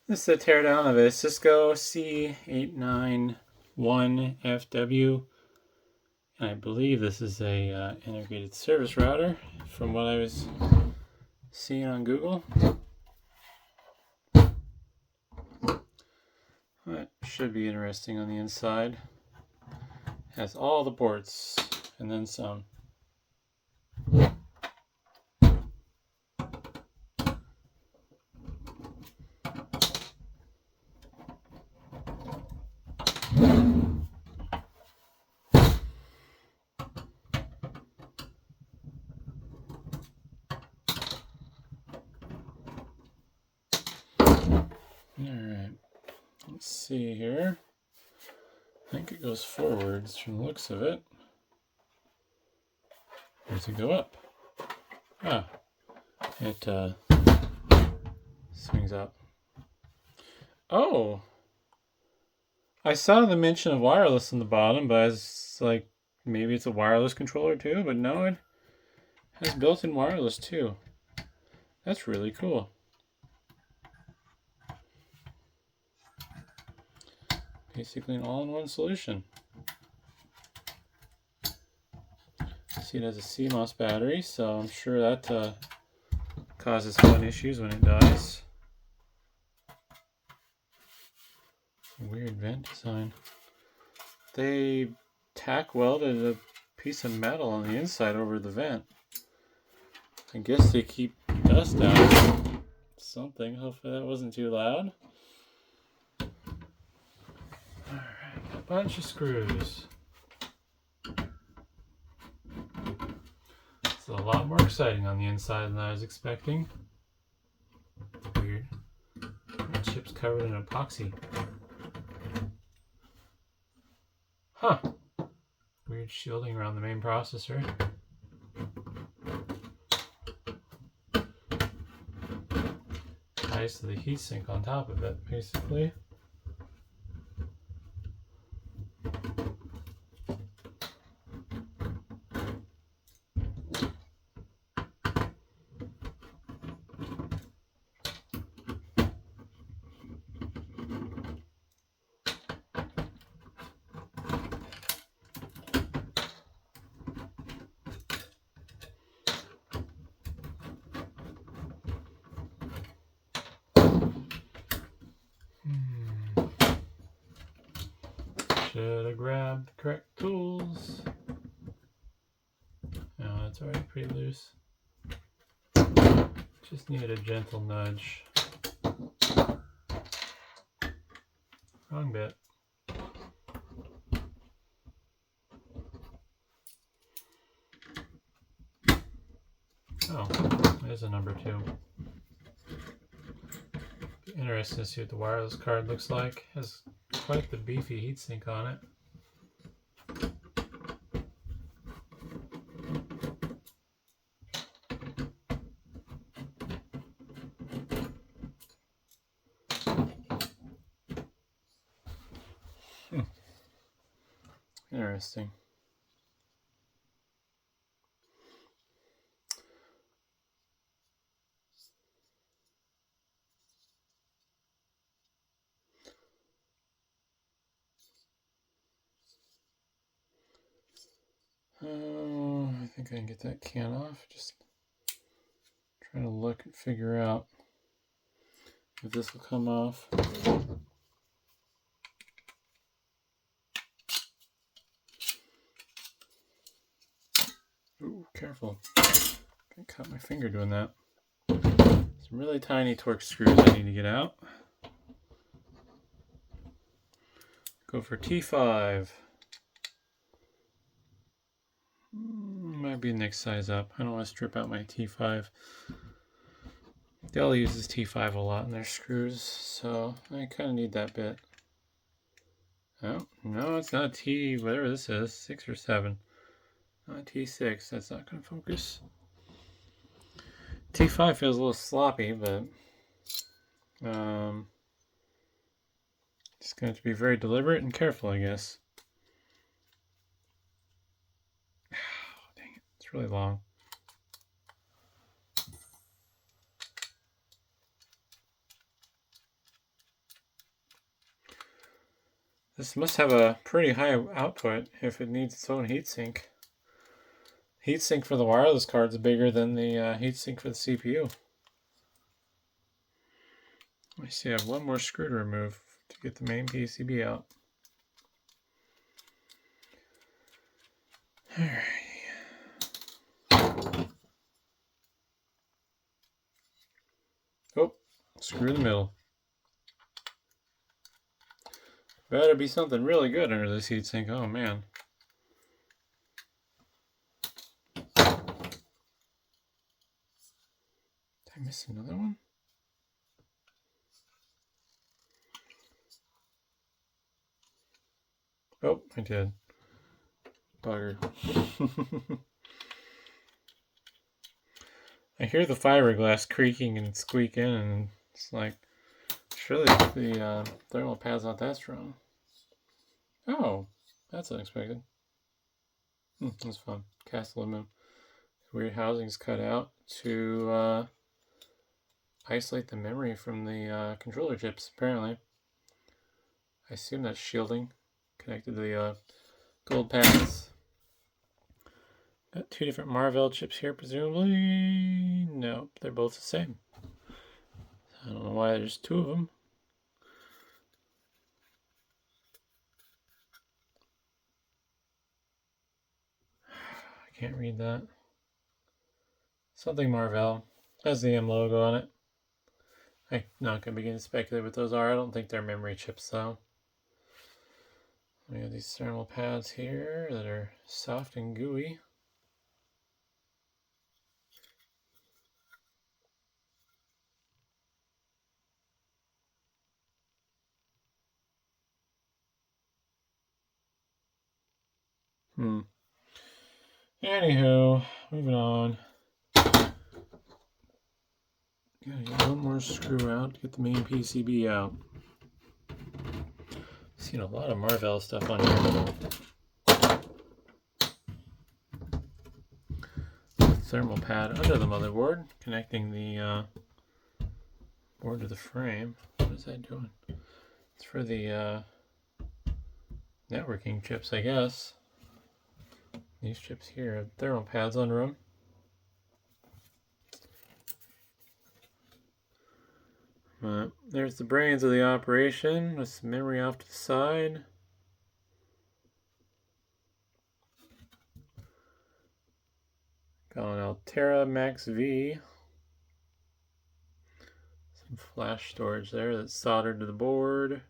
This is a teardown of a Cisco C891FW. And I believe this is a integrated service router from what I was seeing on Google. That should be interesting on the inside. Has all the ports and then some. Alright, let's see here. I think it goes forwards from the looks of it. Or does it go up? It swings up. Oh! I saw the mention of wireless on the bottom, but I was like, maybe it's a wireless controller too, but no, it has built-in wireless too. That's really cool. Basically an all-in-one solution. See, it has a CMOS battery, so I'm sure that causes fun issues when it dies. Weird vent design. They tack welded a piece of metal on the inside over the vent. I guess they keep dust out of something. Hopefully that wasn't too loud. Alright, a bunch of screws. It's a lot more exciting on the inside than I was expecting. Weird. The chip's covered in epoxy. Huh. Weird shielding around the main processor. Ties to the heatsink on top of it, basically. Should have grabbed the correct tools. No, it's already pretty loose. Just needed a gentle nudge. Wrong bit. Oh, there's a number 2. Be interesting to see what the wireless card looks like. Has quite the beefy heatsink on it. Interesting. Oh, I think I can get that can off. Just trying to look and figure out if this will come off. Ooh, careful. I cut my finger doing that. Some really tiny Torx screws I need to get out. Go for T5. Might be next size up. I don't want to strip out my T5. Dell uses T5 a lot in their screws, so I kind of need that bit. Oh, no, it's not T, whatever this is, 6 or 7. Not T6, that's not going to focus. T5 feels a little sloppy, but just going to have to be very deliberate and careful, I guess. Oh, dang it, it's really long. This must have a pretty high output if it needs its own heatsink. Heatsink for the wireless card is bigger than the heatsink for the CPU. Let me see, I have one more screw to remove to get the main PCB out. Alright. Oh, screw in the middle. Better be something really good under this heatsink. Oh man. Did I miss another one? Oh, I did. Bugger. I hear the fiberglass creaking and squeaking, and it's like, surely the thermal pad's not that strong. Oh, that's unexpected. That's fun. Cast aluminum. Weird housings cut out to isolate the memory from the controller chips, apparently. I assume that's shielding connected to the gold pads. Got two different Marvell chips here, presumably. Nope, they're both the same. I don't know why there's two of them. I can't read that. Something Marvell. Has the M logo on it. I'm not going to begin to speculate what those are. I don't think they're memory chips, though. We have these thermal pads here that are soft and gooey. Anywho, moving on. Gotta get one more screw out to get the main PCB out. Seen a lot of Marvell stuff on here. Thermal pad under the motherboard, connecting the board to the frame. What is that doing? It's for the networking chips, I guess. These chips here have thermal pads under them. There's the brains of the operation with some memory off to the side. Got an Altera Max V. Some flash storage there that's soldered to the board.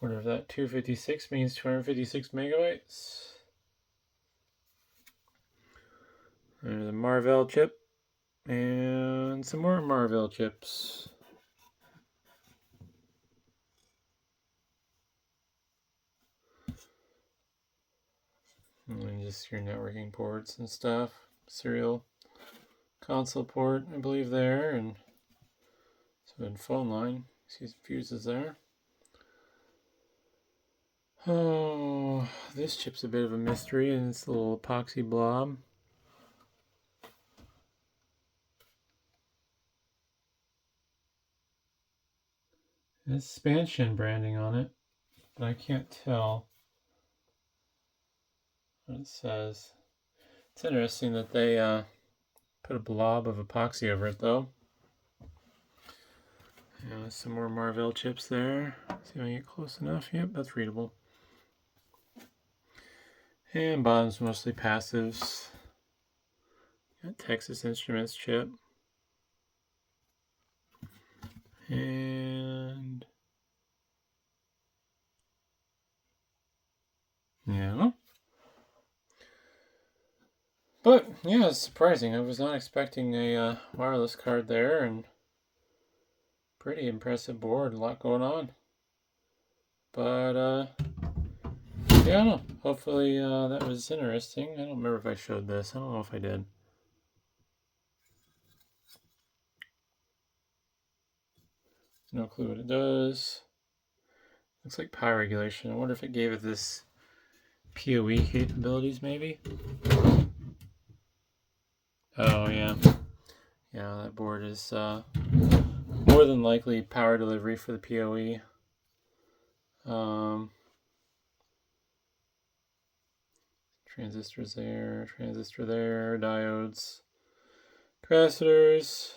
Wonder if that 256 means 256 megabytes. There's a Marvell chip. And some more Marvell chips. And just your networking ports and stuff. Serial console port, I believe, there. And so in phone line, see some fuses there. Oh, this chip's a bit of a mystery, and it's a little epoxy blob. There's Spansion branding on it, but I can't tell what it says. It's interesting that they put a blob of epoxy over it, though. Yeah, some more Marvell chips there. See if I can get close enough. Yep, that's readable. And bottom's mostly passives. Got Texas Instruments chip. And yeah. But yeah, it's surprising. I was not expecting a wireless card there, and pretty impressive board. A lot going on. But yeah, I don't know. Hopefully that was interesting. I don't remember if I showed this. I don't know if I did. No clue what it does. Looks like power regulation. I wonder if it gave it this PoE capabilities, maybe? Oh, yeah. Yeah, that board is more than likely power delivery for the PoE. Transistors there, transistor there, diodes, capacitors.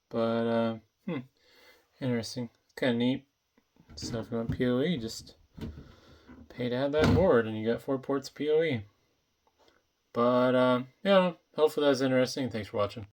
But interesting, kind of neat. So if you want PoE, just pay to have that board, and you got 4 ports PoE. But yeah, hopefully that was interesting. Thanks for watching.